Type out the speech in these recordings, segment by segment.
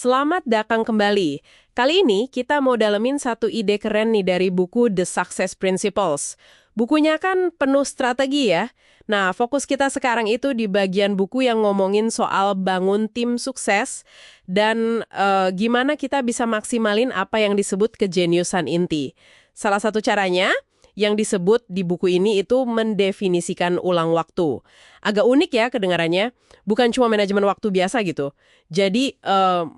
Selamat datang kembali. Kali ini kita mau dalemin satu ide keren nih dari buku The Success Principles. Bukunya kan penuh strategi ya. Nah, fokus kita sekarang itu di bagian buku yang ngomongin soal bangun tim sukses dan gimana kita bisa maksimalin apa yang disebut kejeniusan inti. Salah satu caranya yang disebut di buku ini itu mendefinisikan ulang waktu. Agak unik ya kedengarannya, bukan cuma manajemen waktu biasa gitu. Jadi,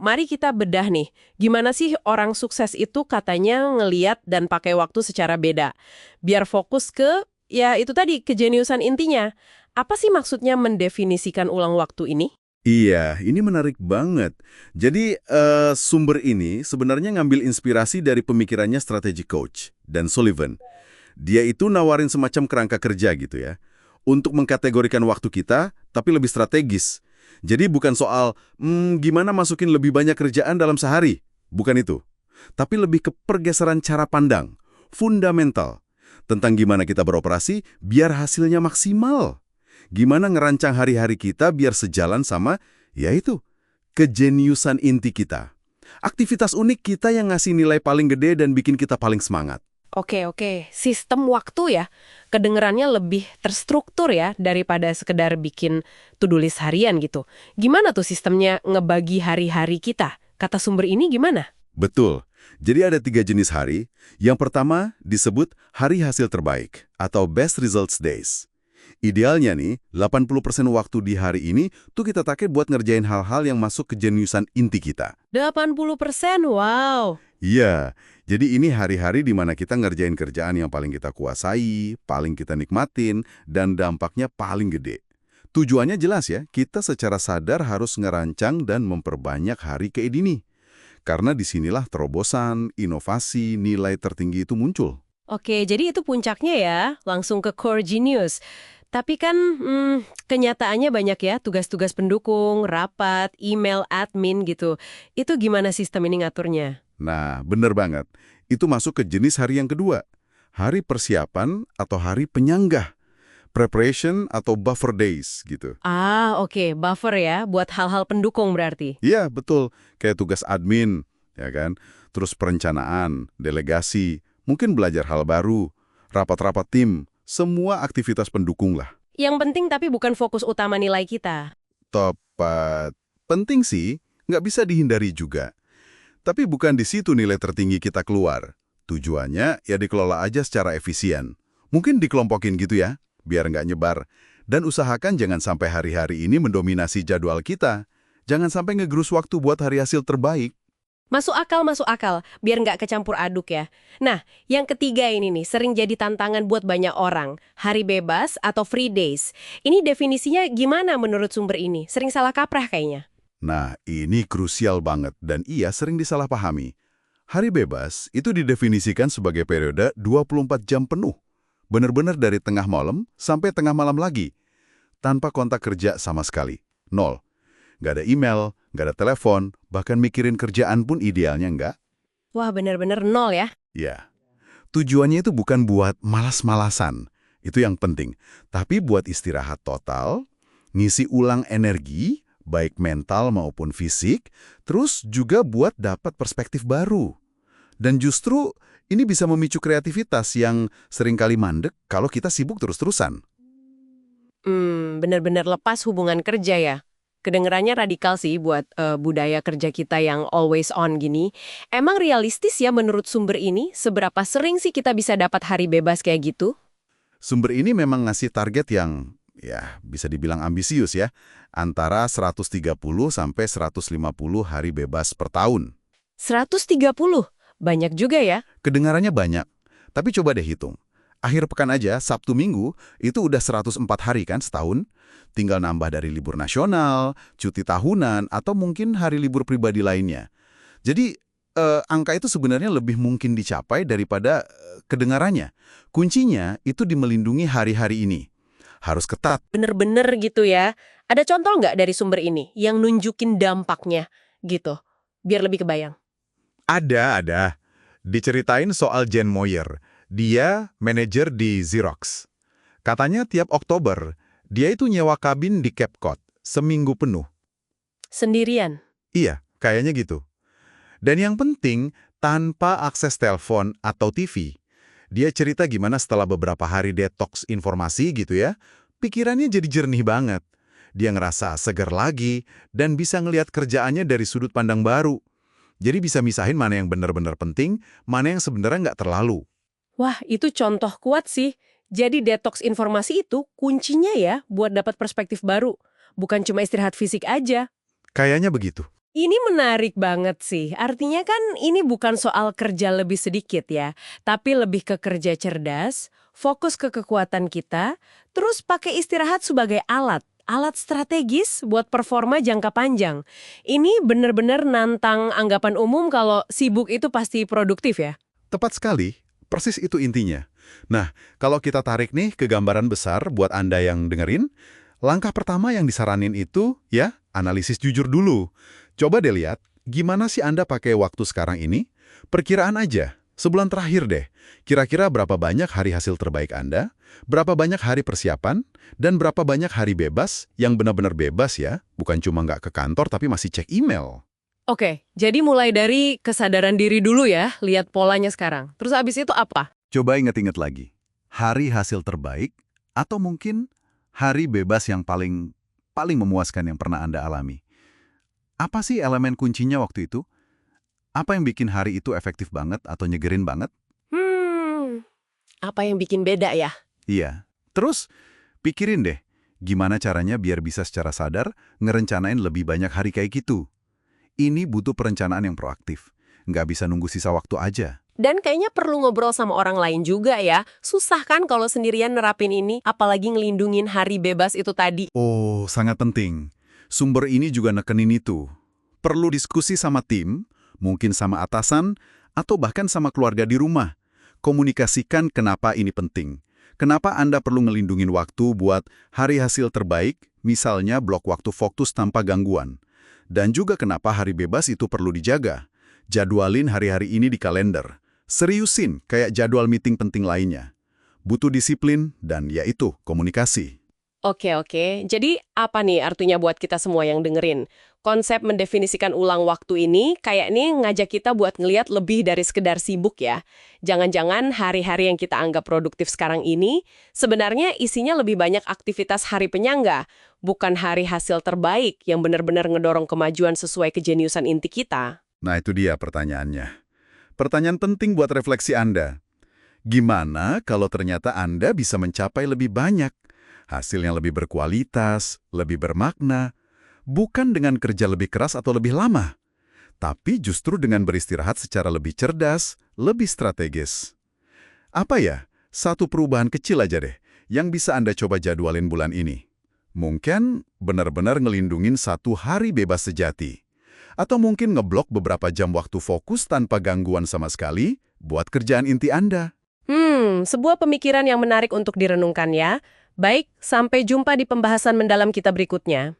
mari kita bedah nih, gimana sih orang sukses itu katanya ngeliat dan pakai waktu secara beda. Biar fokus ke, ya itu tadi, kejeniusan intinya. Apa sih maksudnya mendefinisikan ulang waktu ini? Iya, ini menarik banget. Jadi, sumber ini sebenarnya ngambil inspirasi dari pemikirannya strategi coach dan Sullivan. Dia itu nawarin semacam kerangka kerja gitu ya, untuk mengkategorikan waktu kita, tapi lebih strategis. Jadi bukan soal, gimana masukin lebih banyak kerjaan dalam sehari. Bukan itu. Tapi lebih ke pergeseran cara pandang, fundamental, tentang gimana kita beroperasi biar hasilnya maksimal. Gimana ngerancang hari-hari kita biar sejalan sama, yaitu, kejeniusan inti kita. Aktivitas unik kita yang ngasih nilai paling gede dan bikin kita paling semangat. Oke. Sistem waktu ya, kedengerannya lebih terstruktur ya daripada sekedar bikin to-do list harian gitu. Gimana tuh sistemnya ngebagi hari-hari kita? Kata sumber ini gimana? Betul. Jadi ada 3 jenis hari. Yang pertama disebut hari hasil terbaik atau best results days. Idealnya nih, 80% waktu di hari ini tuh kita pakai buat ngerjain hal-hal yang masuk ke jeniusan inti kita. 80%, wow. Iya, jadi ini hari-hari di mana kita ngerjain kerjaan yang paling kita kuasai, paling kita nikmatin, dan dampaknya paling gede. Tujuannya jelas ya, kita secara sadar harus ngerancang dan memperbanyak hari kayak ini. Karena disinilah terobosan, inovasi, nilai tertinggi itu muncul. Oke, jadi itu puncaknya ya, langsung ke core genius. Tapi kan kenyataannya banyak ya, tugas-tugas pendukung, rapat, email, admin gitu. Itu gimana sistem ini ngaturnya? Nah, bener banget. Itu masuk ke jenis hari yang kedua. Hari persiapan atau hari penyanggah. Preparation atau buffer days gitu. Ah, oke, buffer ya, buat hal-hal pendukung berarti. Iya, betul. Kayak tugas admin, ya kan? Terus perencanaan, delegasi, mungkin belajar hal baru, rapat-rapat tim, semua aktivitas pendukung lah. Yang penting tapi bukan fokus utama nilai kita. Tepat. Penting sih, nggak bisa dihindari juga. Tapi bukan di situ nilai tertinggi kita keluar. Tujuannya ya dikelola aja secara efisien. Mungkin dikelompokin gitu ya, biar nggak nyebar. Dan usahakan jangan sampai hari-hari ini mendominasi jadwal kita. Jangan sampai ngegerus waktu buat hari hasil terbaik. Masuk akal, biar nggak kecampur aduk ya. Nah, yang ketiga ini nih, sering jadi tantangan buat banyak orang. Hari bebas atau free days. Ini definisinya gimana menurut sumber ini? Sering salah kaprah kayaknya. Nah, ini krusial banget dan ia sering disalahpahami. Hari bebas itu didefinisikan sebagai periode 24 jam penuh. Benar-benar dari tengah malam sampai tengah malam lagi. Tanpa kontak kerja sama sekali. Nol. Nggak ada email, nggak ada telepon, bahkan mikirin kerjaan pun idealnya nggak. Wah, bener-bener nol ya. Ya. Tujuannya itu bukan buat malas-malasan. Itu yang penting. Tapi buat istirahat total, ngisi ulang energi, baik mental maupun fisik, terus juga buat dapat perspektif baru. Dan justru ini bisa memicu kreativitas yang seringkali mandek kalau kita sibuk terus-terusan. Bener-bener lepas hubungan kerja ya. Kedengerannya radikal sih buat budaya kerja kita yang always on gini. Emang realistis ya menurut sumber ini? Seberapa sering sih kita bisa dapat hari bebas kayak gitu? Sumber ini memang ngasih target yang, ya, bisa dibilang ambisius ya, antara 130 sampai 150 hari bebas per tahun. 130? Banyak juga ya. Kedengarannya banyak, tapi coba deh hitung. Akhir pekan aja, Sabtu Minggu, itu udah 104 hari kan setahun. Tinggal nambah dari libur nasional, cuti tahunan, atau mungkin hari libur pribadi lainnya. Jadi, angka itu sebenarnya lebih mungkin dicapai daripada kedengarannya. Kuncinya itu di melindungi hari-hari ini. Harus ketat. Bener-bener gitu ya. Ada contoh nggak dari sumber ini yang nunjukin dampaknya gitu? Biar lebih kebayang. Ada. Diceritain soal Jen Moyer. Dia manajer di Xerox. Katanya tiap Oktober, dia itu nyewa kabin di Cape Cod, seminggu penuh. Sendirian? Iya, Kayaknya gitu. Dan yang penting, tanpa akses telepon atau TV. Dia cerita gimana setelah beberapa hari detoks informasi gitu ya, pikirannya jadi jernih banget. Dia ngerasa segar lagi dan bisa ngelihat kerjaannya dari sudut pandang baru. Jadi bisa misahin mana yang benar-benar penting, mana yang sebenarnya nggak terlalu. Wah, itu contoh kuat sih. Jadi detoks informasi itu kuncinya ya buat dapat perspektif baru. Bukan cuma istirahat fisik aja. Kayaknya begitu. Ini menarik banget sih. Artinya kan ini bukan soal kerja lebih sedikit ya, tapi lebih ke kerja cerdas, fokus ke kekuatan kita, terus pakai istirahat sebagai alat strategis buat performa jangka panjang. Ini benar-benar nantang anggapan umum kalau sibuk itu pasti produktif ya. Tepat sekali, persis itu intinya. Nah, kalau kita tarik nih ke gambaran besar buat Anda yang dengerin, langkah pertama yang disaranin itu, ya, analisis jujur dulu. Coba deh lihat, gimana sih Anda pakai waktu sekarang ini? Perkiraan aja, sebulan terakhir deh. Kira-kira berapa banyak hari hasil terbaik Anda? Berapa banyak hari persiapan? Dan berapa banyak hari bebas, yang benar-benar bebas ya? Bukan cuma nggak ke kantor tapi masih cek email. Oke, jadi mulai dari kesadaran diri dulu ya, lihat polanya sekarang. Terus abis itu apa? Coba inget-inget lagi, hari hasil terbaik atau mungkin hari bebas yang paling memuaskan yang pernah Anda alami. Apa sih elemen kuncinya waktu itu? Apa yang bikin hari itu efektif banget atau nyegerin banget? Apa yang bikin beda ya? Iya. Terus, pikirin deh, gimana caranya biar bisa secara sadar ngerencanain lebih banyak hari kayak gitu. Ini butuh perencanaan yang proaktif. Nggak bisa nunggu sisa waktu aja. Dan kayaknya perlu ngobrol sama orang lain juga ya. Susah kan kalau sendirian nerapin ini, apalagi ngelindungin hari bebas itu tadi. Oh, sangat penting. Sumber ini juga nekenin itu. Perlu diskusi sama tim, mungkin sama atasan, atau bahkan sama keluarga di rumah. Komunikasikan kenapa ini penting. Kenapa Anda perlu ngelindungin waktu buat hari hasil terbaik, misalnya blok waktu fokus tanpa gangguan. Dan juga kenapa hari bebas itu perlu dijaga. Jadwalin hari-hari ini di kalender. Seriusin kayak jadwal meeting penting lainnya. Butuh disiplin dan yaitu komunikasi. Oke. Jadi apa nih artinya buat kita semua yang dengerin? Konsep mendefinisikan ulang waktu ini kayak nih ngajak kita buat ngelihat lebih dari sekedar sibuk ya. Jangan-jangan hari-hari yang kita anggap produktif sekarang ini sebenarnya isinya lebih banyak aktivitas hari penyangga, bukan hari hasil terbaik yang benar-benar ngedorong kemajuan sesuai kejeniusan inti kita. Nah, itu dia pertanyaannya. Pertanyaan penting buat refleksi Anda. Gimana kalau ternyata Anda bisa mencapai lebih banyak? Hasil yang lebih berkualitas, lebih bermakna, bukan dengan kerja lebih keras atau lebih lama, tapi justru dengan beristirahat secara lebih cerdas, lebih strategis. Apa ya? Satu perubahan kecil aja deh, yang bisa Anda coba jadwalin bulan ini. Mungkin benar-benar ngelindungin satu hari bebas sejati. Atau mungkin ngeblok beberapa jam waktu fokus tanpa gangguan sama sekali buat kerjaan inti Anda. Sebuah pemikiran yang menarik untuk direnungkan ya. Baik, sampai jumpa di pembahasan mendalam kita berikutnya.